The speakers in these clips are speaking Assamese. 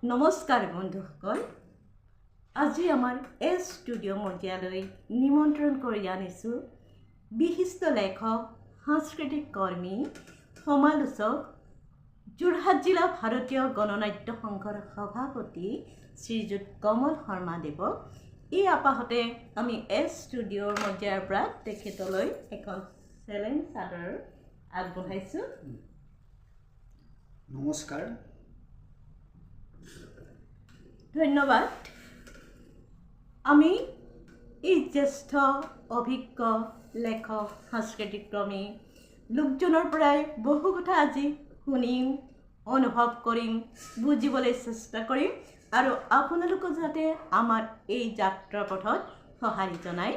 নমস্কাৰ বন্ধুসকল, আজি আমাৰ ষ্টুডিঅ' মজিয়ালৈ নিমন্ত্ৰণ কৰি আনিছোঁ বিশিষ্ট লেখক, সাংস্কৃতিক কৰ্মী, সমালোচক, যোৰহাট জিলা ভাৰতীয় গণনাট্য সংঘৰ সভাপতি শ্ৰীযুত কমল শৰ্মাদেৱক। এই আপাহতে আমি ষ্টুডিঅ'ৰ মজিয়াৰ পৰা তেখেতলৈ এখন চেলেঞ্জ চাদৰ আগবঢ়াইছোঁ। নমস্কাৰ। ধন্যবাদ। আমি এই জ্যেষ্ঠ অভিজ্ঞ লেখক, সাংস্কৃতিক কৰ্মী লোকজনৰ পৰাই বহু কথা আজি শুনিম, অনুভৱ কৰিম, বুজিবলৈ চেষ্টা কৰিম আৰু আপোনালোকক যাতে আমাৰ এই যাত্ৰা পথত সঁহাৰি জনায়।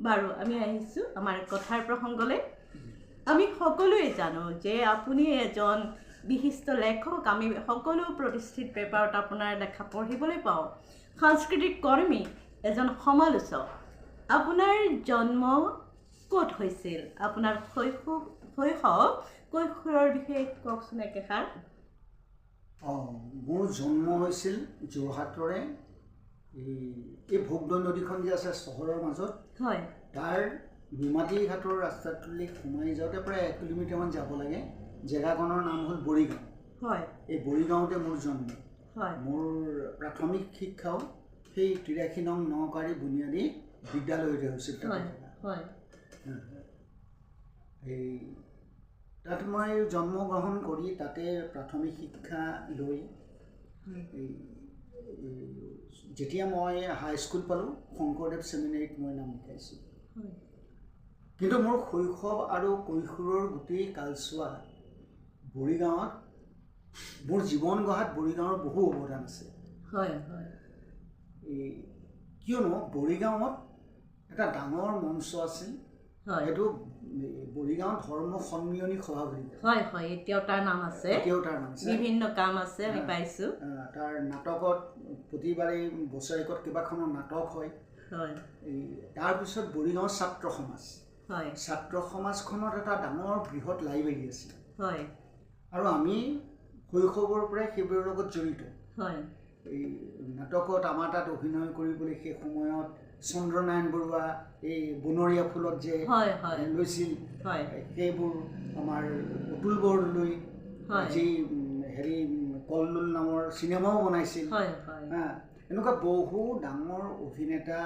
বাৰু আমি আহিছোঁ আমাৰ কথাৰ প্ৰসংগলৈ। আমি সকলোৱে জানো যে আপুনি এজন বিশিষ্ট লেখক। আমি সকলো প্ৰতিষ্ঠিত পেপাৰত আপোনাৰ লেখা পঢ়িবলৈ পাওঁ। সাংস্কৃতিক কৰ্মী, এজন সমালোচক। আপোনাৰ জন্ম ক'ত হৈছিল? আপোনাৰ কৈশোৰৰ বিষয়ে কওকচোন একেষাৰ। মোৰ জন্ম হৈছিল যোৰহাটৰে এই ভোগদৈ নদীখন যে আছে চহৰৰ মাজত, হয়, তাৰ নিমাতী ঘাটৰ ৰাস্তাটোলৈ সোমাই যাওঁতে প্ৰায় 1 কিলোমিটাৰমান যাব লাগে। জেগাখনৰ নাম হ'ল বৰিগাঁও। হয়, এই বৰিগাঁৱতে মোৰ জন্ম। হয়, মোৰ প্ৰাথমিক শিক্ষাও সেই 83 নং নকাৰী বুনিয়াদী বিদ্যালয়তে হৈছিল। হয়, এই তাত মই জন্মগ্ৰহণ কৰি তাতে প্ৰাথমিক শিক্ষা লৈ যেতিয়া মই হাইস্কুল পালোঁ, শংকৰদেৱ ছেমিনাৰীত মই নাম লিখাইছোঁ। কিন্তু মোৰ শৈশৱ আৰু কৈশোৰৰ গোটেই কালচোৱা বৰিগাঁৱত, মোৰ জীৱন গঢ়াত বৰিগাঁৱৰ বহু অৱদান আছে। হয়, হয়। কিয়নো বৰিগাঁৱত এটা ডাঙৰ মঞ্চ আছিল। সেইটো বৰিগাঁও ধৰ্ম সন্মিলনী সভা বুলি কয়। হয়, হয়, এতিয়াও তাৰ নাম আছে। বিভিন্ন কাম আছে, আমি পাইছোঁ। তাৰ নাটকত প্ৰতিবাৰে বছৰেকত কেইবাখনো নাটক হয়। হয়, তাৰপিছত বৰিগাঁও ছাত্ৰ সমাজ। হয়, ছাত্ৰ সমাজখনত এটা ডাঙৰ বৃহৎ লাইব্ৰেৰী আছিল। হয়, আৰু আমি শৈশৱৰ পৰাই সেইবোৰৰ লগত জড়িত। হয়, এই নাটকত আমাৰ তাত অভিনয় কৰিবলৈ সেই সময়ত চন্দ্ৰনাৰায়ণ বৰুৱা এই বনৰীয়া ফুলত যে লৈছিল, সেইবোৰ আমাৰ অতুল বৰদলৈ যি কলনুল নামৰ চিনেমাও বনাইছিল। এনেকুৱা বহু ডাঙৰ অভিনেতা,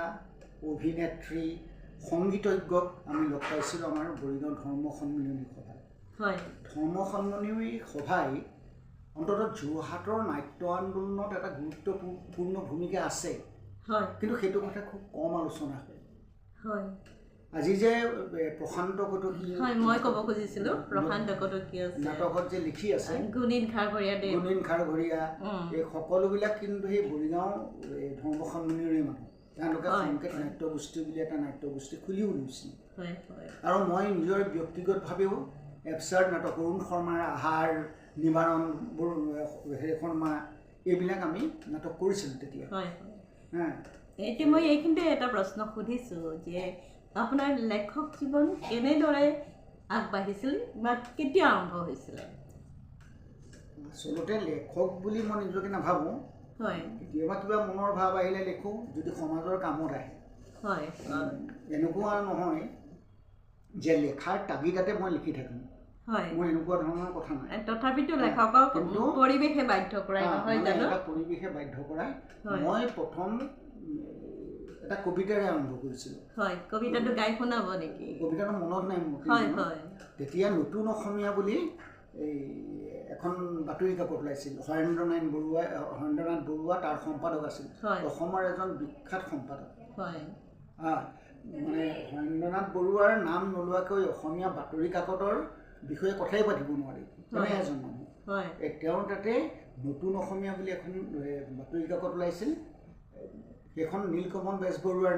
অভিনেত্ৰী, সংগীতজ্ঞক আমি লগ পাইছিলোঁ আমাৰ বৰিগাঁও ধৰ্ম সন্মিলনী সভাত। ধৰ্ম সন্মিলনী সভাই অন্ততঃ যোৰহাটৰ নাট্য আন্দোলনত এটা গুৰুত্বপূৰ্ণ ভূমিকা আছে। কিন্তু সেইটো কথা খুব কম আলোচনা হয়। আজি যে প্ৰশান্ত কটকী, মই ক'ব খুজিছিলোঁ, প্ৰশান্ত কটকী নাটকত যে লিখি আছে, গুণীন খাৰঘৰীয়া, এই সকলোবিলাক কিন্তু সেই বৰিগাঁও ধৰ্ম সন্মিলনীৰে মানুহ। তেওঁলোকে সংকেত নাট্যগোষ্ঠী বুলি এটা নাট্যগোষ্ঠী খুলিও লৈছিল। আৰু মই নিজৰ ব্যক্তিগতভাৱেও এপচাৰ নাটক, অৰুণ শৰ্মাৰ আহাৰ, নিবাৰণ শৰ্মা, এইবিলাক আমি নাটক কৰিছিলোঁ তেতিয়া। এতিয়া মই এইখিনিতে এটা প্ৰশ্ন সুধিছোঁ যে আপোনাৰ লেখক জীৱন কেনেদৰে আগবাঢ়িছিল বা কেতিয়া আৰম্ভ হৈছিলে? আচলতে লেখক বুলি মই নিজকে নাভাবোঁ। হয়, কেতিয়াবা কিবা মনৰ ভাৱ আহিলে লিখোঁ, যদি সমাজৰ কামত আহে। হয়, এনেকুৱা নহয় যে লেখাৰ তাগিদাতে মই লিখি থাকোঁ। হয়, মোৰ এনেকুৱা ধৰণৰ কথা নাই। তথাপিতো লেখকক পৰিৱেশে বাধ্য কৰায়, নহয় জানো? এটা পৰিৱেশে বাধ্য কৰায়। মই প্ৰথম এটা কবিতাৰে আৰম্ভ কৰিছিলোঁ। হয়, কবিতাটো গাই শুনাব নেকি? কবিতাটো মনত নাই মোৰ। হয়, হয়। তেতিয়া নতুন অসমীয়া বুলি এই এখন বাতৰি কাকত ওলাইছিল। হৰেন্দ্ৰনাথ বৰুৱা তাৰ সম্পাদক আছিল। অসমৰ এজন বিখ্যাত সম্পাদক। হয়, মানে হৰেন্দ্ৰনাথ বৰুৱাৰ নাম নোলোৱাকৈ অসমীয়া বাতৰি কাকতৰ বিষয়ে কথাই পাতিব নোৱাৰি, তেনে এজন মানুহ। তেওঁৰ তাতে নতুন অসমীয়া বুলি এখন বাতৰি কাকত ওলাইছিল। সেইখন নীলকমল বেজবৰুৱাৰ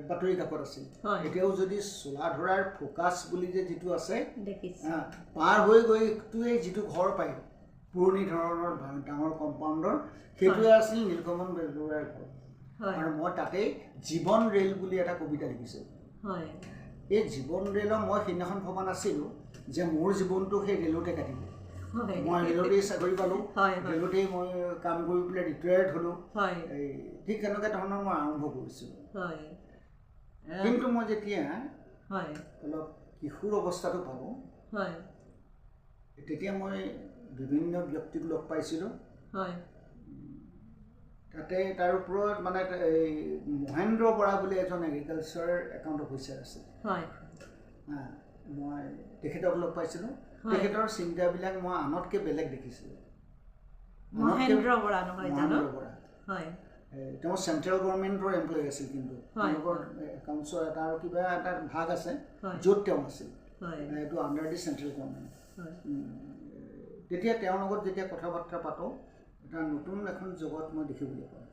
বাতৰি কাকত আছিল। এতিয়াও যদি চোলাধৰাৰ ফ'কাছ বুলি যে যিটো আছে, পাৰ হৈ গৈটোৱে যিটো ঘৰ পায়, পুৰণি ধৰণৰ ডাঙৰ কম্পাউণ্ডৰ, সেইটোৱে আছিল নীলকমল বেজবৰুৱাৰ ঘৰ। আৰু মই তাতেই জীৱন ৰেল বুলি এটা কবিতা লিখিছোঁ। এই জীৱন ৰেলৰ মই সেইদিনাখন ভবা নাছিলোঁ যে মোৰ জীৱনটো সেই ৰেলতে কাটিব। মই ৰেলতেই চাকৰি পালোঁ, ৰেলতেই মই কাম কৰি পেলাই ৰিটায়াৰ্ড হ'লোঁ। ঠিক তেনেকুৱা ধৰণৰ মই আৰম্ভ কৰিছিলোঁ। কিন্তু মই যেতিয়া অলপ কিশোৰ অৱস্থাটো পালোঁ, তেতিয়া মই বিভিন্ন ব্যক্তিক লগ পাইছিলোঁ। তাতে তাৰ ওপৰত মানে এই মহেন্দ্ৰ বৰা বুলি এজন এগ্ৰিকালচাৰ একাউণ্ট অফিচাৰ আছিল। মই তেখেতক লগ পাইছিলোঁ। তেখেতৰ চিন্তাবিলাক মই আনতকৈ বেলেগ দেখিছিলোঁ। মহেন্দ্ৰ বৰা নহয় জানো? তেওঁ চেণ্ট্ৰেল গভৰ্ণমেণ্টৰ এমপ্লয়ী আছিল, কিন্তু তেওঁলোকৰ একাউণ্টছৰ এটা আৰু কিবা এটা ভাগ আছে য'ত তেওঁ আছিল, এইটো আণ্ডাৰ দি চেণ্ট্ৰেল গভৰ্ণমেণ্ট। তেতিয়া তেওঁৰ লগত যেতিয়া কথা বাৰ্তা পাতোঁ, এটা নতুন এখন জগত মই দেখিবলৈ পাওঁ।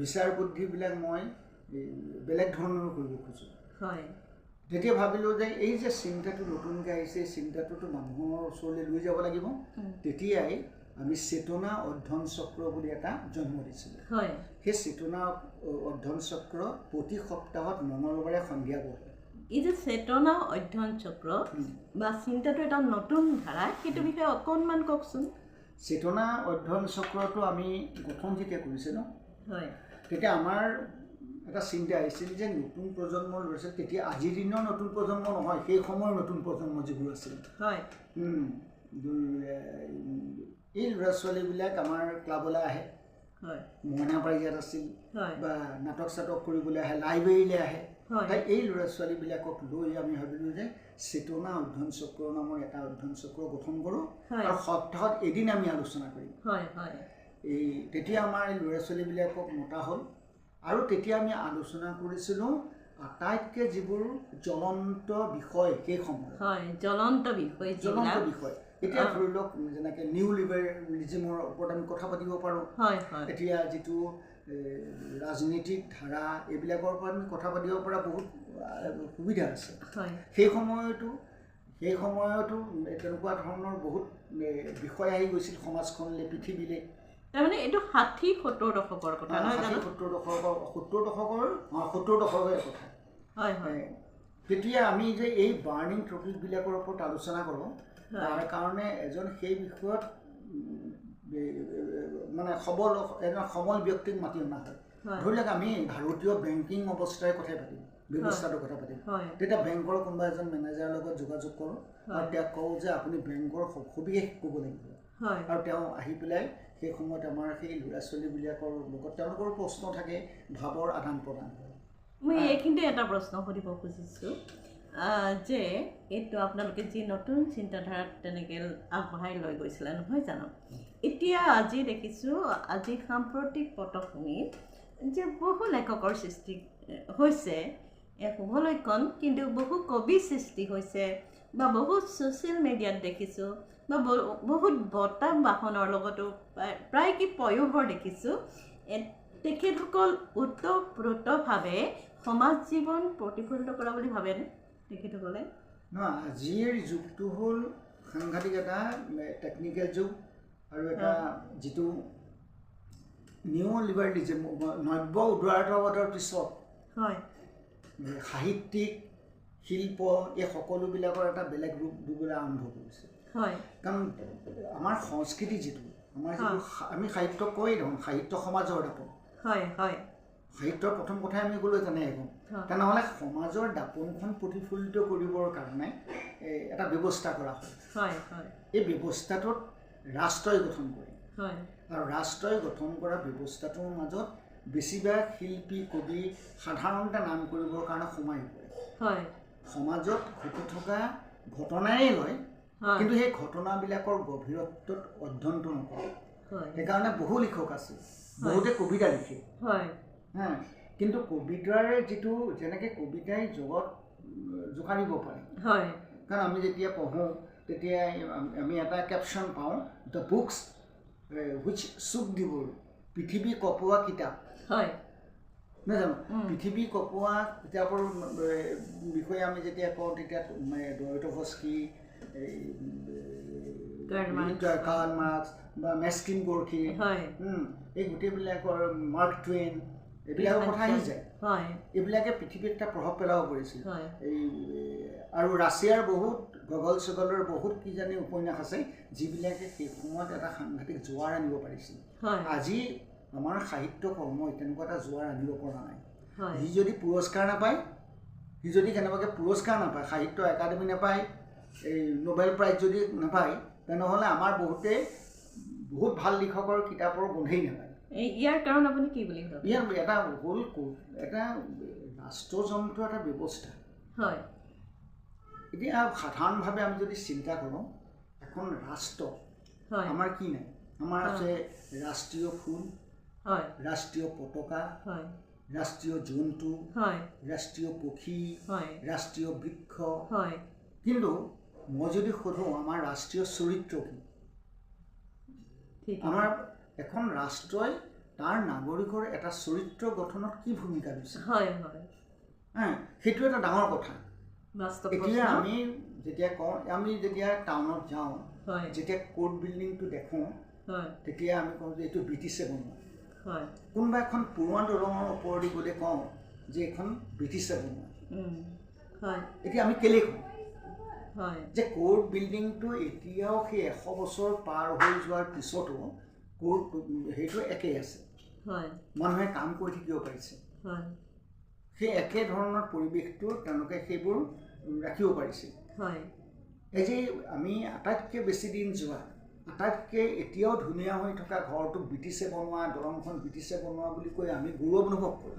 বিচাৰ বুদ্ধিবিলাক মই বেলেগ ধৰণৰ কৰিব খোজোঁ। তেতিয়া ভাবিলোঁ যে এই যে চিন্তাটো নতুনকৈ আহিছে, এই চিন্তাটোতো মানুহৰ ওচৰলৈ লৈ যাব লাগিব। তেতিয়াই আমি চেতনা অধ্যয়ন চক্ৰ বুলি এটা জন্ম দিছিলোঁ। সেই চেতনা অধ্যয়ন চক্ৰ প্ৰতি সপ্তাহত মঙলবাৰে সন্ধিয়া বহে। এই যে চেতনা অধ্যয়ন চক্ৰ বা চিন্তাটো এটা নতুন ধাৰা, সেইটো বিষয়ে অকণমান কওকচোন। চেতনা অধ্যয়ন চক্ৰটো আমি গঠন যেতিয়া কৰিছিলোঁ, তেতিয়া আমাৰ এটা চিন্তা আহিছিল যে নতুন প্ৰজন্মৰ ল'ৰা ছোৱালী, তেতিয়া আজিৰ দিনৰ নতুন প্ৰজন্ম নহয়, সেই সময়ৰ নতুন প্ৰজন্ম যিবোৰ আছিল, এই ল'ৰা ছোৱালীবিলাক আমাৰ ক্লাবলৈ আহে, মইনা পাৰিজাত আছিল, বা নাটক চাটক কৰিবলৈ আহে, লাইব্ৰেৰীলৈ আহে। তাই এই ল'ৰা ছোৱালীবিলাকক লৈ আমি ভাবিলোঁ যে চেতনা অধ্যয়ন চক্ৰ নামৰ এটা অধ্যয়ন চক্ৰ গঠন কৰোঁ, আৰু সপ্তাহত এদিন আমি আলোচনা কৰিম। তেতিয়া আমাৰ এই ল'ৰা ছোৱালীবিলাকক মতা হ'ল, আৰু তেতিয়া আমি আলোচনা কৰিছিলোঁ আটাইতকৈ যিবোৰ জ্বলন্ত বিষয় সেই সময়ত। জ্বলন্ত বিষয় এতিয়া ধৰি লওক, যেনেকৈ নিউ লিবাৰেলিজিমৰ ওপৰত আমি কথা পাতিব পাৰোঁ। এতিয়া যিটো ৰাজনীতিক ধাৰা, এইবিলাকৰ ওপৰত আমি কথা পাতিব পৰা বহুত সুবিধা আছে। সেই সময়তো তেনেকুৱা ধৰণৰ বহুত বিষয় আহি গৈছিল সমাজখনলৈ, পৃথিৱীলৈ। তাৰমানে এইটো 60-70 দশকৰ কথা নহয় জানো? 70 দশকৰ কথা। তেতিয়া আমি যে এই বাৰ্ণিং টপিকবিলাকৰ ওপৰত আলোচনা কৰোঁ, তাৰ কাৰণে এজন সেই বিষয়ত মানে এজন সবল ব্যক্তিক মাতি অনা হয়। ধৰি লওক আমি ভাৰতীয় বেংকিং অৱস্থাৰ কথাই পাতিম, ব্যৱস্থাটোৰ কথা পাতিম। তেতিয়া বেংকৰ কোনোবা এজন মেনেজাৰৰ লগত যোগাযোগ কৰোঁ, আৰু তেওঁক কওঁ যে আপুনি বেংকৰ সবিশেষ ক'ব লাগিব, আৰু তেওঁ আহি পেলাই সেই সময়ত আমাৰ সেই ল'ৰা ছোৱালীবিলাকৰ লগত তেওঁলোকৰ প্ৰশ্ন থাকে, ভাৱৰ আদান প্ৰদান হয়। মই এইখিনিতে এটা প্ৰশ্ন সুধিব খুজিছোঁ যে এইটো আপোনালোকে যি নতুন চিন্তাধাৰাত তেনেকৈ আগবঢ়াই লৈ গৈছিলে নহয় জানো? এতিয়া আজি দেখিছোঁ, আজি সাম্প্ৰতিক পটভূমিত যে বহু লেখকৰ সৃষ্টি হৈছে, এক শুভ লক্ষণ, কিন্তু বহু কবি সৃষ্টি হৈছে, বা বহুত ছ'চিয়েল মিডিয়াত দেখিছোঁ, বা বহুত বঁটা বাহনৰ লগতো প্ৰায় কি পয়োভৰ দেখিছোঁ। তেখেতসকল ওতঃপ্ৰোতভাৱে সমাজ জীৱন প্ৰতিফলিত কৰা বুলি ভাবেনে তেখেতসকলে? নহয়, আজিৰ যুগটো হ'ল সাংঘাতিক এটা টেকনিকেল যুগ, আৰু এটা যিটো নিউ লিবাৰেলিজিম, নব্য উদাৰতাবাদৰ পিছত সাহিত্যিক শিল্প এই সকলোবিলাকৰ এটা বেলেগ ৰূপ দিবলৈ আৰম্ভ কৰিছে। কাৰণ আমাৰ সংস্কৃতি যিটো, আমি সাহিত্যক কৈয়ে দেখোন সাহিত্য সমাজৰ দাপোন। সাহিত্যৰ প্ৰথম কথাই আমি ক'লোঁ তেনেকৈ কওঁ, তেনেহ'লে সমাজৰ দাপোনখন প্ৰতিফলিত কৰিবৰ কাৰণে এটা ব্যৱস্থা কৰা হয়। এই ব্যৱস্থাটোত ৰাষ্ট্ৰই গঠন কৰে, আৰু ৰাষ্ট্ৰই গঠন কৰা ব্যৱস্থাটোৰ মাজত বেছিভাগ শিল্পী কবি সাধাৰণতে নাম কৰিবৰ কাৰণে সোমাই পৰে। সমাজত ঘটি থকা ঘটনাই লয়, কিন্তু সেই ঘটনাবিলাকৰ গভীৰত্বত অধ্যয়নটো নকৰে। সেইকাৰণে বহু লিখক আছে, বহুতে কবিতা লিখে, কিন্তু কবিতাৰ যিটো যেনেকৈ কবিতাই জগত জোকাৰিব পাৰে, কাৰণ আমি যেতিয়া পঢ়োঁ তেতিয়া আমি এটা কেপশ্যন পাওঁ, দ্য বুকছ হুইচ চুক দি ৱৰ্ল্ড, পৃথিৱী কঁপোৱা কিতাপ, নহয় জানো? পৃথিৱী কঁপোৱা কিতাপৰ বিষয়ে আমি যেতিয়া কওঁ, তেতিয়া ডষ্টয়evsky, কাৰ্ল মাৰ্কছ বা মেস্কিন গৰ্কি, এই গোটেইবিলাকৰ মাৰ্ক টুৱেইন, এইবিলাকৰ কথা আহি যায়। এইবিলাকে পৃথিৱীত এটা প্ৰভাৱ পেলাব পাৰিছিল। আৰু ৰাছিয়াৰ বহুত গগল চগলৰ বহুত কিজানি উপন্যাস আছে যিবিলাকে সেই সময়ত এটা সাংঘাতিক জোৱাৰ আনিব পাৰিছিল আজি আমাৰ সাহিত্য কৰ্মই তেনেকুৱা এটা জোৱাৰ আনিব পৰা নাই সি যদি পুৰস্কাৰ নাপায় সি যদি কেনেবাকৈ পুৰস্কাৰ নাপায় সাহিত্য একাডেমি নাপায় এই নোবেল প্ৰাইজ যদি নাপায় তেনেহ'লে আমাৰ বহুত ভাল লিখকৰ কিতাপৰ গোন্ধেই নাপায় ইয়াৰ কাৰণ আপুনি কি বুলি ভাবে ইয়াৰ এটা হ'ল এটা ৰাষ্ট্ৰযন্ত্ৰ এটা ব্যৱস্থা হয় এতিয়া সাধাৰণভাৱে আমি যদি চিন্তা কৰোঁ এখন ৰাষ্ট্ৰ আমাৰ কি নাই আমাৰ আছে ৰাষ্ট্ৰীয় ফুল ৰাষ্ট্ৰীয় পতাকা ৰাষ্ট্ৰীয় জন্তু ৰাষ্ট্ৰীয় পক্ষী ৰাষ্ট্ৰীয় বৃক্ষ কিন্তু মই যদি সোধোঁ আমাৰ ৰাষ্ট্ৰীয় চৰিত্ৰ কি আমাৰ এখন ৰাষ্ট্ৰই তাৰ নাগৰিকৰ এটা চৰিত্ৰ গঠনত কি ভূমিকা লৈছে সেইটো এটা ডাঙৰ কথা এতিয়া আমি যেতিয়া কওঁ আমি যেতিয়া টাউনত যাওঁ যেতিয়া কোৰ্ট বিল্ডিংটো দেখোঁ তেতিয়া আমি কওঁ যে এইটো ব্ৰিটিছে বনোৱা কোনোবা এখন পুৰণা দলঙৰ ওপৰেদি গ'লে কওঁ যে এইখন ব্ৰিটিছে বনোৱা এতিয়া আমি কেলেই কওঁ যে কোৰ্ট বিল্ডিংটো এতিয়াও সেই 100 বছৰ পাৰ হৈ যোৱাৰ পিছতো কোৰ্ট সেইটো একেই আছে মানুহে কাম কৰি থাকিব পাৰিছে সেই একে ধৰণৰ পৰিৱেশটো তেওঁলোকে সেইবোৰ ৰাখিব পাৰিছে এই যে আমি আটাইতকৈ বেছি দিন যোৱা আটাইতকৈ এতিয়াও ধুনীয়া হৈ থকা ঘৰটো ব্ৰিটিছে বনোৱা দলংখন ব্ৰিটিছে বনোৱা বুলি কৈ আমি গৌৰৱ অনুভৱ কৰোঁ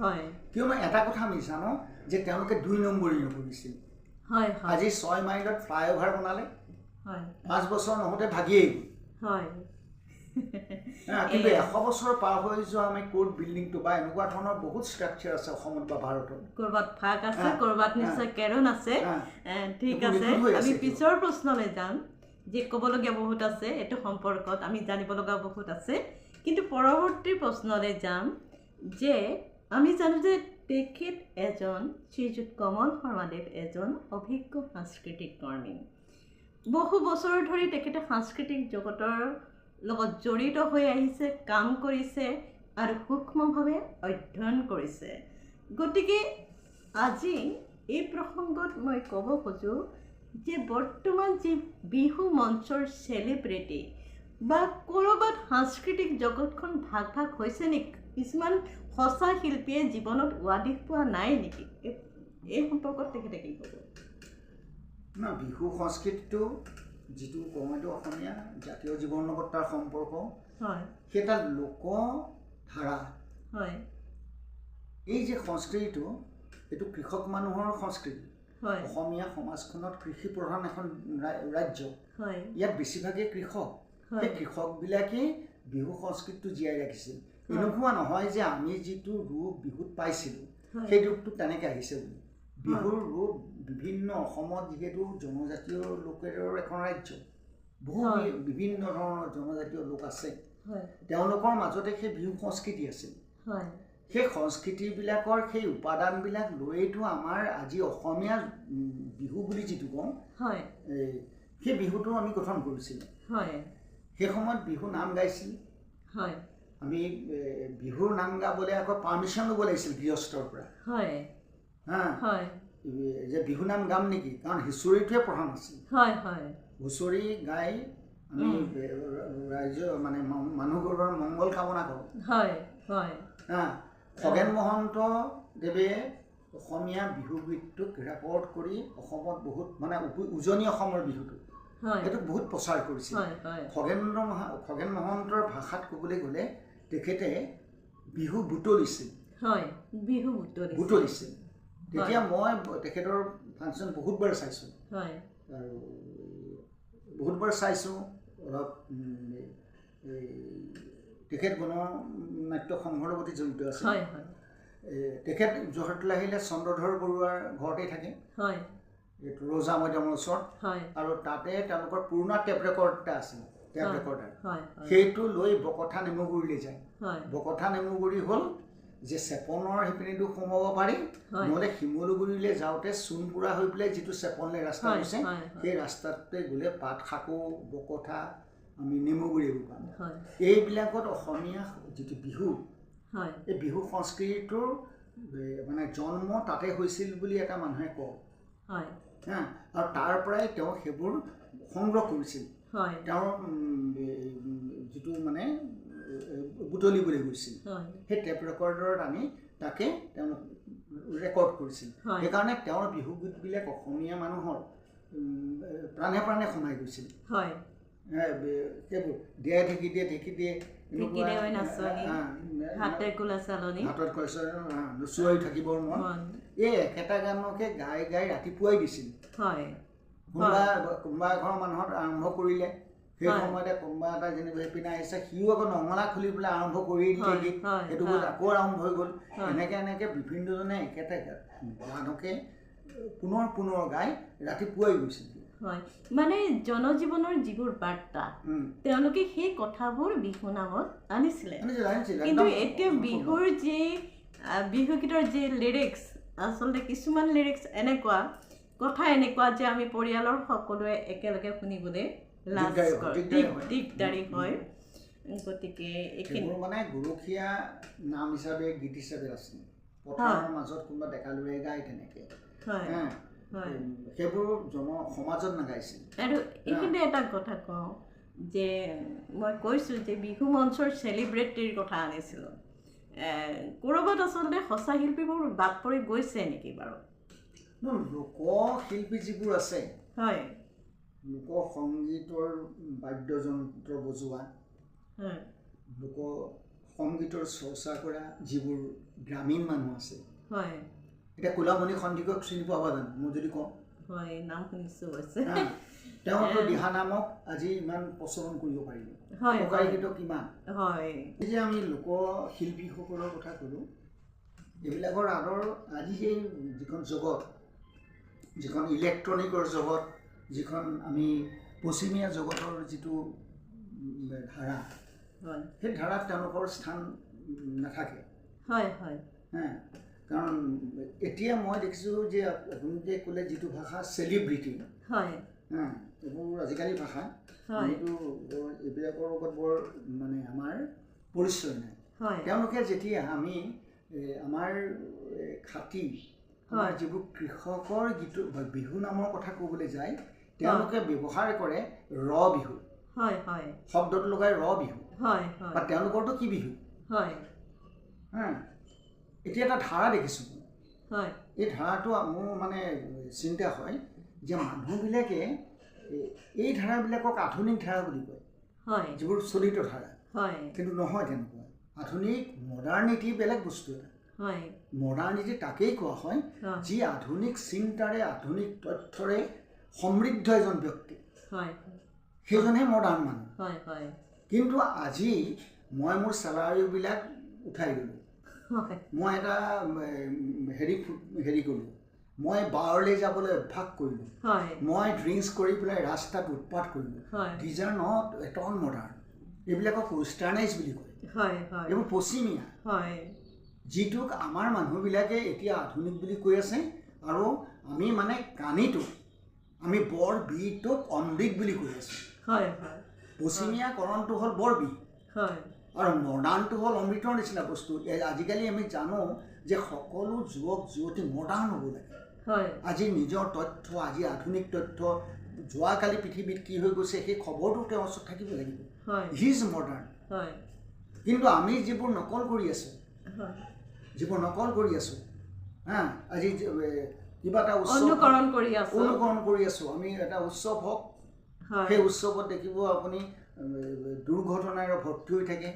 কিয়নো এটা কথা আমি জানো যে তেওঁলোকে 2 নম্বৰী নকৰিছিল আজি 6 মাইলত ফ্লাইঅভাৰ বনালে 5 বছৰ নহওঁতে ভাগিয়েই কিন্তু 100 বছৰ পাৰ হৈ যোৱা আমি কোৰ্ট বিল্ডিংটো বা এনেকুৱা ধৰণৰ বহুত ষ্ট্ৰাকচাৰ আছে অসমত বা ভাৰতত ক'ৰবাত ফাক আছে ক'ৰবাত নিশ্চয় কেৰণ আছে ঠিক আছে আমি পিছৰ প্ৰশ্নলৈ যাম যে ক'বলগীয়া বহুত আছে এইটো সম্পৰ্কত আমি জানিব লগা বহুত আছে কিন্তু পৰৱৰ্তী প্ৰশ্নলৈ যাম যে আমি জানো যে তেখেত এজন শ্ৰীযুত কমল শৰ্মাদেৱ এজন অভিজ্ঞ সাংস্কৃতিক কৰ্মী বহু বছৰ ধৰি তেখেতে সাংস্কৃতিক জগতৰ লগত জড়িত হৈ আহিছে কাম কৰিছে আৰু সূক্ষ্মভাৱে অধ্যয়ন কৰিছে গতিকে আজি এই প্ৰসংগত মই ক'ব খোজোঁ যে বৰ্তমান যি বিহু মঞ্চৰ চেলিব্ৰিটি বা ক'ৰবাত সাংস্কৃতিক জগতখন ভাগ হৈছে নেকি কিছুমান সঁচা শিল্পীয়ে জীৱনত উৱাদিহ পোৱা নাই নেকি এই সম্পৰ্কত তেখেতে কি ক'ব না বিহু সংস্কৃতিটো যিটো কওঁ এইটো অসমীয়া জাতীয় জীৱনৰ লগত তাৰ সম্পৰ্ক সেই এটা লোকধাৰা এই যে সংস্কৃতিটো এইটো কৃষক মানুহৰ সংস্কৃতি অসমীয়া সমাজখনত কৃষি প্ৰধান এখন ৰাজ্য ইয়াত বেছিভাগেই কৃষক সেই কৃষকবিলাকেই বিহু সংস্কৃতিটো জীয়াই ৰাখিছিল এনেকুৱা নহয় যে আমি যিটো ৰূপ বিহুত পাইছিলোঁ সেই ৰূপটো তেনেকৈ আহিছে বুলি বিহুৰ ৰূপ বিভিন্ন অসমত যিহেতু জনজাতীয় লোকেৰ এখন ৰাজ্য বহু বিভিন্ন ধৰণৰ জনজাতীয় লোক আছে তেওঁলোকৰ মাজতে সেই বিহু সংস্কৃতি আছিল সেই সংস্কৃতিবিলাকৰ সেই উপাদানবিলাক লৈতো আমাৰ আজি অসমীয়া বিহু বুলি যিটো কওঁ সেই বিহুটো আমি গঠন কৰিছিলোঁ সেই সময়ত বিহু নাম গাইছিল আমি বিহুৰ নাম গাবলৈ আকৌ পাৰ্মিশ্যন ল'ব লাগিছিল গৃহস্থৰ পৰা যে বিহু নাম গাম নেকি কাৰণ হুঁচৰিটোৱে প্ৰধান আছিল হুঁচৰি গাই আমি ৰাইজ মানে মানুহবোৰৰ মংগল কামনা কৰোঁ খগেন মহন্ত দেৱে অসমীয়া বিহু গীতটোক ৰেকৰ্ড কৰি অসমত বহুত মানে উজনি অসমৰ বিহুটো এইটো বহুত প্ৰচাৰ কৰিছিল খগেন মহন্তৰ ভাষাত ক'বলৈ গ'লে তেখেতে বিহু বুটলিছিল তেতিয়া মই তেখেতৰ ফাংচন বহুতবাৰ চাইছোঁ আৰু বহুতবাৰ চাইছোঁ অলপ তেখেত গণনাট্য সংঘৰ লগতে জড়িত আছে তেখেত যোৰহাটলৈ আহিলে চন্দ্ৰধৰ বৰুৱাৰ ঘৰতেই থাকে এইটো ৰজা মৈদামৰ ওচৰত আৰু তাতে তেওঁলোকৰ পুৰণা টেপ ৰেকৰ্ড এটা আছিল টেপ ৰেকৰ্ডাৰ সেইটো লৈ বকথা নেমুগুৰিলৈ যায় বকথা নেমুগুৰি হ'ল যে চেপনৰ সিপিনেতো সোমাব পাৰি নহ'লে শিমলুগুৰিলৈ যাওঁতে চোনপুৰা হৈ পেলাই যিটো চেপনলৈ ৰাস্তা গৈছে সেই ৰাস্তাটোতে গ'লে পাত শাকো বকথা আমি নেমুগুৰি পাম এইবিলাকত অসমীয়া যিটো বিহু এই বিহু সংস্কৃতিটোৰ মানে জন্ম তাতে হৈছিল বুলি এটা মানুহে কয় আৰু তাৰ পৰাই তেওঁ সেইবোৰ সংগ্ৰহ কৰিছিল তেওঁৰ যিটো মানে বুটলি বুলি কৈছিল সেই টেপ ৰেকৰ্ডাৰত আনি তাকে তেওঁ ৰেকৰ্ড কৰিছিল সেইকাৰণে তেওঁৰ বিহু গীতবিলাক অসমীয়া মানুহৰ প্ৰাণে প্ৰাণে সোমাই গৈছিল সেইবোৰ দিয়ে ঢেঁকি দিয়ে ঢেঁকি দিয়ে হাতত নচুৱাই থাকিবৰ মন এই একেটা গানকে গাই গাই ৰাতিপুৱাই দিছিল কোনোবা এঘৰ মানুহত আৰম্ভ কৰিলে সেই সময়তে কোনোবা এটা যেনিবা সেইপিনে আহিছে সিও আকৌ নঙলা খুলি পেলাই আৰম্ভ কৰি দিলে গীত সেইটো গীত আকৌ আৰম্ভ হৈ গ'ল এনেকে বিভিন্নজনে একেটা গানকে পুনৰ গাই ৰাতিপুৱাই গৈছিল মানে জনজীৱনৰ যিবোৰ বাৰ্তা তেওঁলোকে সেই কথাবোৰ বিহু নামত আনিছিলে কিন্তু এতিয়া বিহুৰ যি বিহু গীতৰ যি লিৰিক্স আচলতে কিছুমান লিৰিক্স এনেকুৱা কথা এনেকুৱা যে আমি পৰিয়ালৰ সকলোৱে একেলগে শুনিবলৈ দিগদাৰী হয় গতিকে এইখিনি মানে গৰখীয়া নাম হিচাপে গীত হিচাপে আছে পথাৰৰ মাজত কোনোবা ডেকা ল'ৰাই গায় তেনেকে সেইবোৰ সমাজত নাগাইছিল আৰু এইখিনিতে এটা কথা কওঁ যে মই কৈছোঁ যে বিহু মঞ্চৰ চেলিব্ৰিটিৰ কথা আনিছিলোঁ ক'ৰবাত আচলতে সঁচা শিল্পীবোৰ বাদ পৰি গৈছে নেকি বাৰু লোকশিল্পী যিবোৰ আছে লোক সংগীতৰ বাদ্যযন্ত্ৰ বজোৱা লোক সংগীতৰ চৰ্চা কৰা যিবোৰ গ্ৰামীণ মানুহ আছে এতিয়া কোলামণি সন্দিকক চিনি পাবা জানো মই যদি কওঁ নাম শুনিছোঁ তেওঁতো দিহানামক আজি ইমান প্ৰচলন কৰিব পাৰিলে ককাইগীত কিমান যে আমি লোকশিল্পীসকলৰ কথা ক'লোঁ এইবিলাকৰ আদৰ আজি সেই যিখন জগত যিখন ইলেক্ট্ৰনিকৰ জগত যিখন আমি পশ্চিমীয়া জগতৰ যিটো ধাৰা সেই ধাৰাত তেওঁলোকৰ স্থান নাথাকে কাৰণ এতিয়া মই দেখিছোঁ যে আপুনি যে ক'লে যিটো ভাষা চেলিব্ৰিটি এইবোৰ আজিকালি ভাষা এইটো এইবিলাকৰ লগত বৰ মানে আমাৰ পৰিচয় নাই তেওঁলোকে যেতিয়া আমি আমাৰ খাতি আমাৰ যিবোৰ কৃষকৰ গীত বিহু নামৰ কথা ক'বলৈ যায় তেওঁলোকে ব্যৱহাৰ কৰে ৰ বিহু শব্দটো লগাই ৰ বিহু বা তেওঁলোকৰতো কি বিহু এতিয়া এটা ধাৰা দেখিছোঁ এই ধাৰাটো মোৰ মানে চিন্তা হয় যে মানুহবিলাকে এই ধাৰাবিলাকক আধুনিক ধাৰা বুলি কয় যিবোৰ চলিত ধাৰা কিন্তু নহয় তেনেকুৱা আধুনিক মডাৰ্নিটি বেলেগ বস্তু এটা মডাৰ্নিটি তাকেই কোৱা হয় যি আধুনিক চিন্তাৰে আধুনিক তথ্যৰে সমৃদ্ধ এজন ব্যক্তি সেইজনহে মডাৰ্ণ মানুহ কিন্তু আজি মই মোৰ চেলাৰীবিলাক উঠাই দিলোঁ মই এটা হেৰি কৰিলোঁ মই বাৰলৈ যাবলৈ অভ্যাস কৰিলোঁ মই ড্ৰিংকছ কৰি পেলাই ৰাস্তাত উৎপাত কৰিলোঁ these are not at all modern এইবিলাকক ৱেষ্টাৰ্ণাইজ বুলি কয় এইবোৰ পশ্চিমীয়া যিটোক আমাৰ মানুহবিলাকে এতিয়া আধুনিক বুলি কৈ আছে আৰু আমি মানে কানিটোক আমি বৰ বিটোক অমৃত বুলি কৈ আছোঁ পশ্চিমীয়াকৰণটো হ'ল বৰ বি আৰু মডাৰ্ণটো হ'ল অমৃতৰ নিচিনা বস্তু আজিকালি আমি জানো যে সকলো যুৱক যুৱতী মডাৰ্ণ হ'ব লাগে আজি নিজৰ তথ্য আজি আধুনিক তথ্য যোৱাকালি পৃথিৱীত কি হৈ গৈছে সেই খবৰটো তেওঁৰ ওচৰত থাকিব লাগিব হি ইজ মডাৰ্ণ কিন্তু আমি যিবোৰ নকল কৰি আছোঁ আজি কিবা এটা অনুকৰণ কৰি আছোঁ আমি এটা উৎসৱ হওক সেই উৎসৱত দেখিব আপুনি দুৰ্ঘটনাৰে ভৰ্তি হৈ থাকে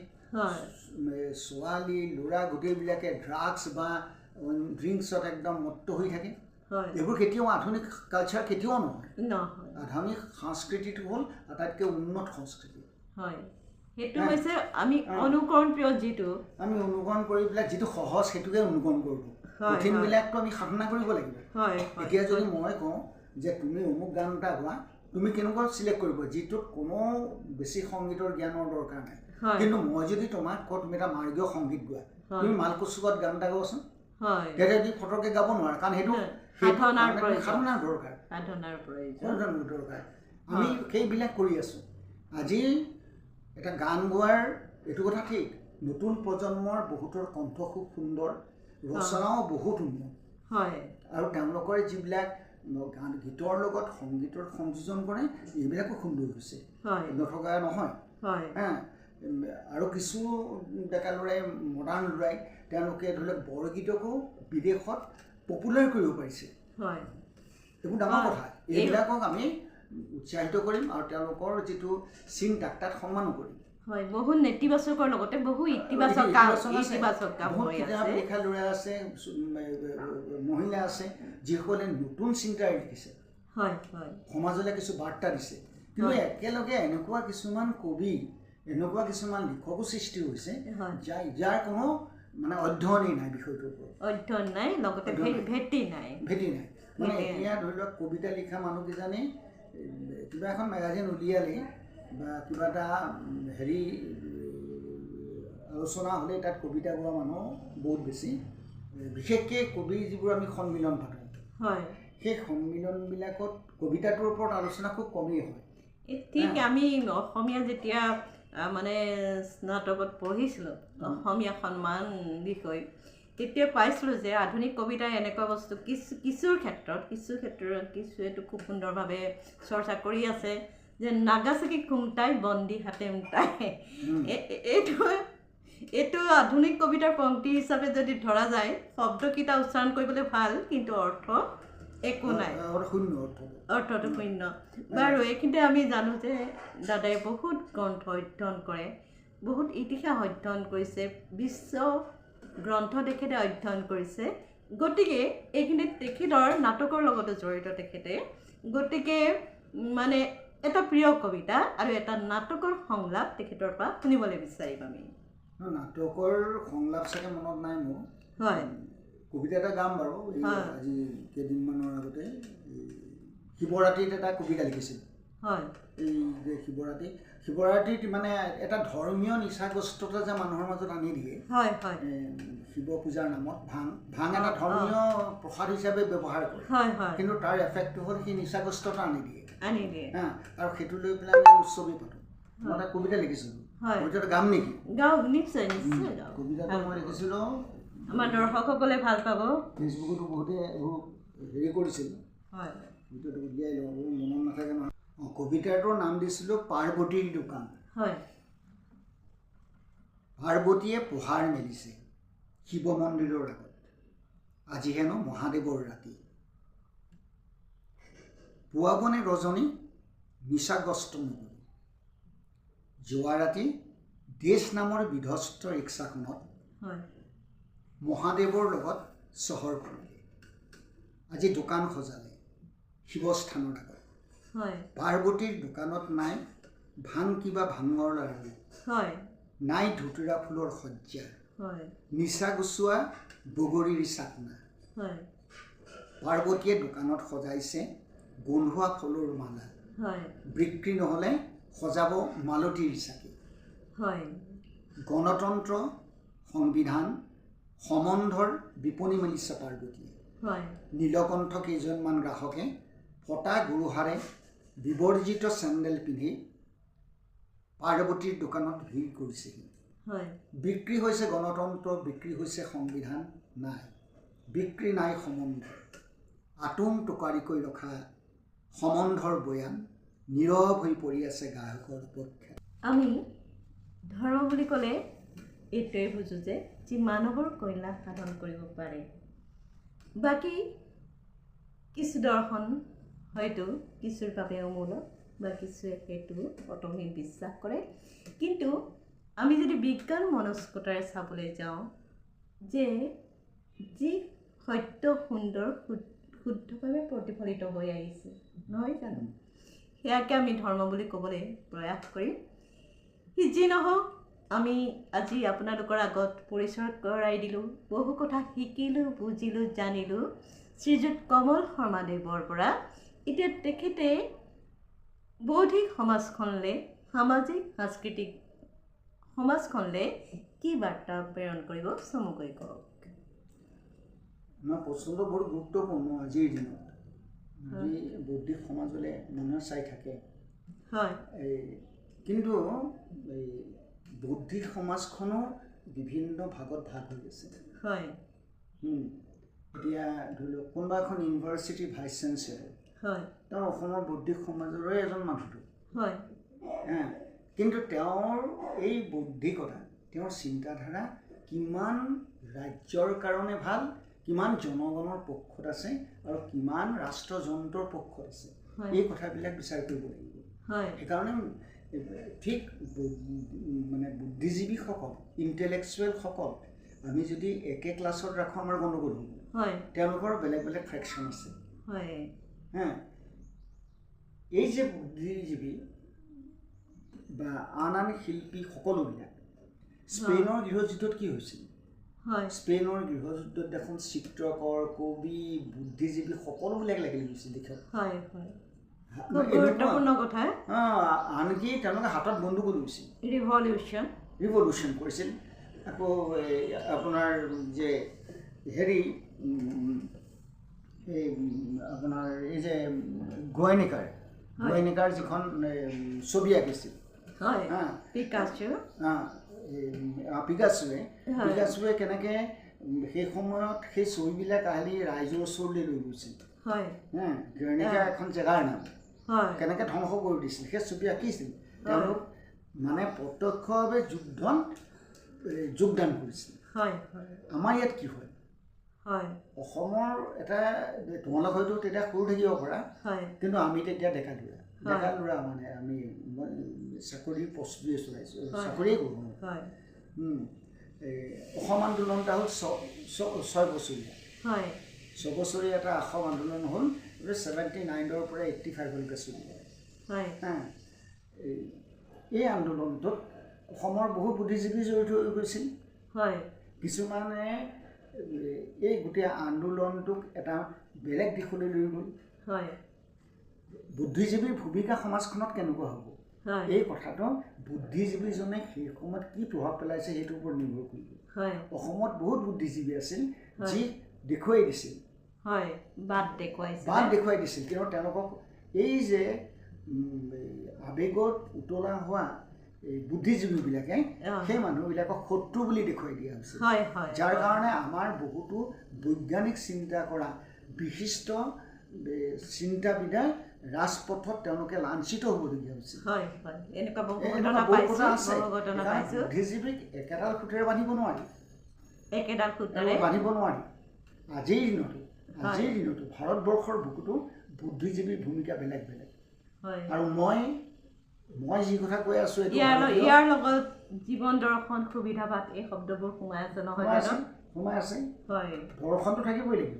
ছোৱালী ল'ৰা গোটেইবিলাকে ড্ৰাগছ বা ড্ৰিংকছত একদম মত্ত হৈ থাকে এইবোৰ কেতিয়াও আধুনিক কালচাৰ কেতিয়াও নহয় আধুনিক সংস্কৃতিটো হ'ল আটাইতকৈ উন্নত সংস্কৃতি সেইটো হৈছে আমি অনুকৰণ কৰি পেলাই যিটো সহজ সেইটোকে অনুকৰণ কৰিব কঠিনবিলাকতো আমি সাধনা কৰিব লাগিব এতিয়া যদি মই কওঁ যে তুমি অমুক গান এটা গোৱা তুমি কেনেকুৱা চিলেক্ট কৰিব যিটোত কোনো বেছি সংগীতৰ জ্ঞানৰ দৰকাৰ নাই কিন্তু মই যদি তোমাক কওঁ তুমি এটা মাৰ্গীয় সংগীত গোৱা তুমি মালকোচুকত গান এটা গোৱাচোন তেতিয়া তুমি ফটককৈ গাব নোৱাৰা কাৰণ সেইটো সাধনাৰ দৰকাৰ আমি সেইবিলাক কৰি আছোঁ আজি এটা গান গোৱাৰ এইটো কথা ঠিক নতুন প্ৰজন্মৰ বহুতৰ কণ্ঠ খুব সুন্দৰ ৰচনাও বহুত উন্নত আৰু তেওঁলোকৰ যিবিলাক গান গীতৰ লগত সংগীতৰ সংযোজন কৰে, এইবিলাকো সুন্দৰ হৈছে, নথকা নহয়। আৰু কিছু ডেকা ল'ৰাই মডাৰ্ণ ল'ৰাই তেওঁলোকে ধৰি লওক বৰগীতকো বিদেশত পপুলাৰ কৰিব পাৰিছে। এইবোৰ ডাঙৰ কথা। এইবিলাকক আমি উৎসাহিত কৰিম আৰু তেওঁলোকৰ যিটো চিন্তাক তাত সন্মান কৰিম। বহুত নেতিবাচকৰ লগতে বহু ইতিবাচক কাম হৈ আছে। লিখা ল'ৰা আছে, মহিলা আছে যিসকলে নতুন চিন্তাৰে লিখিছে, সমাজলৈ কিছু বাৰ্তা দিছে। কিন্তু একেলগে এনেকুৱা কিছুমান কবি, এনেকুৱা কিছুমান লিখকো সৃষ্টি হৈছে যাৰ কোনো মানে অধ্যয়নেই নাই, বিষয়টোৰ ওপৰত অধ্যয়ন নাই, লগতে ভেটি নাই। মানে এতিয়া ধৰি লওক কবিতা লিখা মানুহকেইজনে কিবা এখন মেগাজিন উলিয়ালে বা কিবা এটা হেৰি আলোচনা হ'লে তাত কবিতা গোৱা মানুহ বহুত বেছি, বিশেষকৈ কবি যিবোৰ আমি সন্মিলন পাতোঁ, সেই সন্মিলনবিলাকত কবিতাটোৰ ওপৰত আলোচনা খুব কমেই হয়। ঠিক আমি অসমীয়া যেতিয়া মানে স্নাতকত পঢ়িছিলোঁ অসমীয়া সন্মান বিষয়, তেতিয়া পাইছিলোঁ যে আধুনিক কবিতাই এনেকুৱা বস্তু কিছুৰ ক্ষেত্ৰত কিছুৱেতো খুব সুন্দৰভাৱে চৰ্চা কৰি আছে যে নাগাচাকি খুমটাই বন্দী হাতে মুটাই। এইটো আধুনিক কবিতাৰ পংক্তি হিচাপে যদি ধৰা যায়, শব্দকেইটা উচ্চাৰণ কৰিবলৈ ভাল, কিন্তু অৰ্থ একো নাই, অৰ্থটো শূন্য। বাৰু এইখিনিতে আমি জানো যে দাদাই বহুত গ্ৰন্থ অধ্যয়ন কৰে, বহুত ইতিহাস অধ্যয়ন কৰিছে, বিশ্ব গ্ৰন্থ তেখেতে অধ্যয়ন কৰিছে। গতিকে এইখিনিত তেখেতৰ নাটকৰ লগতো জড়িত তেখেতে, গতিকে মানে এটা প্ৰিয় কবিতা আৰু এটা নাটকৰ সংলাপ তেখেতৰ পৰা শুনিবলৈ বিচাৰিম আমি। নাটকৰ সংলাপ চাগে মনত নাই মোৰ, কবিতা এটা গাম বাৰু। আজি কেইদিনমানৰ আগতে শিৱৰাত্ৰিত এটা কবিতা লিখিছিল। এই যে শিৱৰাত্ৰিত মানে এটা ধৰ্মীয় নিচাগ্ৰস্ততা যে মানুহৰ মাজত আনি দিয়ে, শিৱ পূজাৰ নামত ভাং এটা ধৰ্মীয় প্ৰসাদ হিচাপে ব্যৱহাৰ কৰে, কিন্তু তাৰ এফেক্টটো হ'ল সেই নিচাগ্ৰস্ততা আনি দিয়ে। আৰু সেইটো লৈ পেলাই আমি উৎসৱী পাতোঁ। মই এটা কবিতা লিখিছিলোঁ, কবিতাটো গাম নেকি? নিশ্চয় নিশ্চয়। কবিতাটো মই লিখিছিলোঁ, আমাৰ দৰ্শকসকলে ভাল পাব। ফেচবুকতো বহুতে এইবোৰ হেৰি কৰিছিল, কবিতাটো উলিয়াই লওঁ, মনত নাথাকে নহয়। কবিতাটোৰ নাম দিছিলোঁ পাৰ্বতীৰ দোকান। পাৰ্বতীয়ে পোহাৰ মেলিছে শিৱ মন্দিৰৰ আগত, আজি হেনো মহাদেৱৰ ৰাতি। পুৱাবনে ৰজনী নিচাগ্ৰস্ত নগৰী, যোৱা ৰাতি দেশ নামৰ বিধ্বস্ত ৰিক্সাখনত মহাদেৱৰ লগত চহৰ ফুৰিলে, আজি দোকান সজালে শিৱস্থানৰ আগত। পাৰ্বতীৰ দোকানত নাই ভাং কিবা ভাঙৰ লাড়ু, নাই ধুতুৰা ফুলৰ সজ্জা, নিচা গুচোৱা বগৰীৰ চাকনা। পাৰ্বতীয়ে দোকানত সজাইছে গোন্ধোৱা ফলৰ মালা, বিক্ৰী নহ'লে সজাব মালতীৰ চাকি। গণতন্ত্ৰ সংবিধান সম্বন্ধৰ বিপণী মেলিছে পাৰ্বতীয়ে, নীলকণ্ঠ কেইজনমান গ্ৰাহকে ফটা গুৰুহাৰে বিবৰ্জিত চেণ্ডেল পিন্ধি পাৰ্বতীৰ দোকানত ভিৰ কৰিছেহি। বিক্ৰী হৈছে গণতন্ত্ৰ, বিক্ৰী হৈছে সংবিধান, নাই বিক্ৰী নাই সম্বন্ধ, আটোম টোকাৰিকৈ ৰখা সম্বন্ধৰ বয়ান, নীৰৱ হৈ পৰি আছে গ্ৰাহকৰ অপেক্ষা। আমি ধৰ্ম বুলি ক'লে এইটোৱে বুজোঁ যে যি মানুহৰ কল্যাণ সাধন কৰিব পাৰে। বাকী কিছু দৰ্শন হয়তো কিছুৰ বাবে অমূলক বা কিছুৱে সেইটো অতহীন বিশ্বাস কৰে, কিন্তু আমি যদি বিজ্ঞান মনস্কতাৰে চাবলৈ যাওঁ যে যি সত্য সুন্দৰ শুদ্ধভাৱে প্ৰতিফলিত হৈ আহিছে, নহয় জানো? সেয়াকে আমি ধৰ্ম বুলি ক'বলৈ প্ৰয়াস কৰিম। যি নহওক, আমি আজি আপোনালোকৰ আগত পৰিচয় কৰাই দিলোঁ, বহু কথা শিকিলোঁ, বুজিলোঁ, জানিলোঁ শ্ৰীযুত কমল শৰ্মাদেৱৰ পৰা। এতিয়া তেখেতে বৌদ্ধিক সমাজখনলৈ, সামাজিক সাংস্কৃতিক সমাজখনলৈ কি বাৰ্তা প্ৰেৰণ কৰিব চমুকৈ কওক। প্ৰশ্নটো বহুত গুৰুত্বপূৰ্ণ আজিৰ দিনত, যি বৌদ্ধিক সমাজলৈ মানুহে চাই থাকে। কিন্তু এই বৌদ্ধিক সমাজখনো বিভিন্ন ভাগত ভাগ হৈ আছে। এতিয়া ধৰি লওক কোনোবা এখন ইউনিভাৰ্চিটিৰ ভাইচ চেঞ্চেলৰ হয় তেওঁ অসমৰ বৌদ্ধিক সমাজৰে এজন মানুহটো হয় কিন্তু তেওঁৰ এই বৌদ্ধিকতা তেওঁৰ চিন্তাধাৰা কিমান ৰাজ্যৰ কাৰণে ভাল কিমান জনগণৰ পক্ষত আছে আৰু কিমান ৰাষ্ট্ৰযন্ত্ৰৰ পক্ষত আছে এই কথাবিলাক বিচাৰ কৰিব লাগিব সেইকাৰণে ঠিক মানে বুদ্ধিজীৱীসকল ইণ্টেলেকচুৱেলসকল আমি যদি একে ক্লাছত ৰাখোঁ আমাৰ গণ্ডগোল হ'ব তেওঁলোকৰ বেলেগ বেলেগ ফ্ৰেকশ্যন আছে এই যে বুদ্ধিজীৱী বা আন আন শিল্পী সকলোবিলাক স্পেইনৰ গৃহযুদ্ধত কি হৈছিল স্পেইনৰ গৃহযুদ্ধত দেখোন চিত্ৰকৰ কবি বুদ্ধিজীৱী সকলোবিলাক লাগি গৈছিল দেশত আনকি তেওঁলোকে হাতত বন্দুকো লৈছিল ৰিভলিউশ্যন কৰিছিল আকৌ আপোনাৰ যে হেৰি এই আপোনাৰ এই যে গোৱেনিকাৰ যিখন ছবি আঁকিছিল পিকাছোৱে কেনেকৈ সেই সময়ত সেই ছবিবিলাক আহি ৰাইজৰ ওচৰলৈ লৈ গৈছিল গোৱেনিকা এখন জেগাৰ নাম কেনেকৈ ধ্বংস কৰি দিছিল সেই ছবি আঁকিছিল তেওঁলোক মানে প্ৰত্যক্ষভাৱে যুদ্ধত যোগদান কৰিছিল আমাৰ ইয়াত কি হয় অসমৰ এটা তোমালোক হয়তো তেতিয়া সৰু থাকিব পৰা কিন্তু আমি তেতিয়া ডেকা ল'ৰা মানে আমি চাকৰি প্ৰস্তুতি চলাইছোঁ চাকৰিয়ে কৰোঁ অসম আন্দোলনটা হ'ল 6 বছৰীয়া 6 বছৰীয়া এটা অসম আন্দোলন হ'ল 79ৰ পৰা 85লৈকে চলিলে এই আন্দোলনটোত অসমৰ বহু বুদ্ধিজীৱী জড়িত হৈ গৈছিল কিছুমানে এই গোটেই আন্দোলনটোক এটা বেলেগ দিশলৈ লৈ গ'ল বুদ্ধিজীৱীৰ ভূমিকা সমাজখনত কেনেকুৱা হ'ব এই কথাটো বুদ্ধিজীৱীজনে সেই সময়ত কি প্ৰভাৱ পেলাইছে সেইটোৰ ওপৰত নিৰ্ভৰ কৰিব অসমত বহুত বুদ্ধিজীৱী আছিল যি দেখুৱাই দিছিল বাট দেখুৱাই দিছিল কিন্তু তেওঁলোকক এই যে আৱেগত উতলা হোৱা এই বুদ্ধিজীৱীবিলাকে সেই মানুহবিলাকক শত্ৰু বুলি দেখুৱাই দিয়া হৈছিল যাৰ কাৰণে আমাৰ বহুতো বৈজ্ঞানিক চিন্তা কৰা বিশিষ্ট চিন্তাবিদে ৰাজপথত তেওঁলোকে লাঞ্ছিত হ'বলগীয়া হৈছিল বুদ্ধিজীৱীক একেডাল খুঁটেৰে বান্ধিব নোৱাৰি আজিৰ দিনতো ভাৰতবৰ্ষৰ বুকুতো বুদ্ধিজীৱীৰ ভূমিকা বেলেগ বেলেগ আৰু মই যি কথা কৈ আছো ইয়াৰ লগত জীৱন দৰ্শন সুবিধাবাদ এই শব্দবোৰ সোমাই আছে নহয় সোমাই আছে দৰ্শনটো থাকিবই লাগিব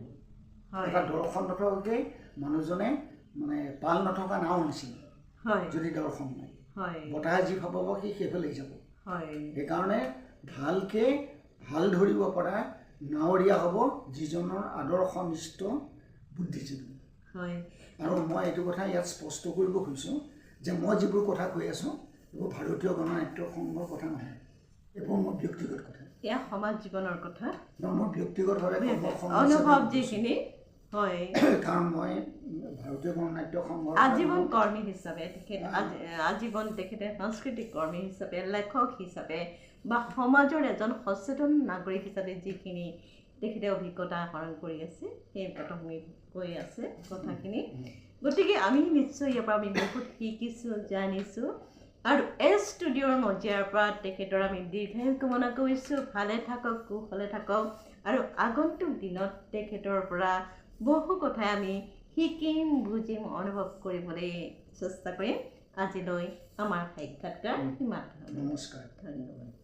এটা দৰ্শন নথকাকৈ মানুহজনে মানে পাল নথকা নাও নিচিনা যদি দৰ্শন নাই বতাহে যি খাব সি সেইফালে যাব সেইকাৰণে ভালকৈ হাল ধৰিব পৰা নাৱৰীয়া হ'ব যিজনৰ আদৰ্শনিষ্ঠ বুদ্ধিজীৱী আৰু মই এইটো কথা ইয়াত স্পষ্ট কৰিব খুজিছোঁ যে মই যিবোৰ কথা কৈ আছোঁ এইবোৰ ভাৰতীয় গণনাট্য সংঘৰ কথা নহয় এইবোৰ মোৰ ব্যক্তিগত কথা এয়া সমাজ জীৱনৰ কথা মোৰ ব্যক্তিগতভাৱে অনুভৱ যিখিনি কাৰণ মই ভাৰতীয় গণনাট্য সংঘৰ আজীৱন কৰ্মী হিচাপে আজীৱন তেখেতে সাংস্কৃতিক কৰ্মী হিচাপে লেখক হিচাপে বা সমাজৰ এজন সচেতন নাগৰিক হিচাপে যিখিনি তেখেতে অভিজ্ঞতা আহৰণ কৰি আছে সেই কথাখিনি কৈ আছে কথাখিনি গতিকে আমি নিশ্চয় ইয়াৰ পৰা আমি বহুত শিকিছোঁ জানিছোঁ আৰু এই ষ্টুডিঅ'ৰ মজিয়াৰ পৰা তেখেতৰ আমি দীৰ্ঘায়ু কামনা কৰিছোঁ ভালে থাকক কুশলে থাকক আৰু আগন্তুক দিনত তেখেতৰ পৰা বহু কথাই আমি শিকিম বুজিম অনুভৱ কৰিবলৈ চেষ্টা কৰিম আজিলৈ আমাৰ সাক্ষাৎকাৰ সিমান্ত নমস্কাৰ ধন্যবাদ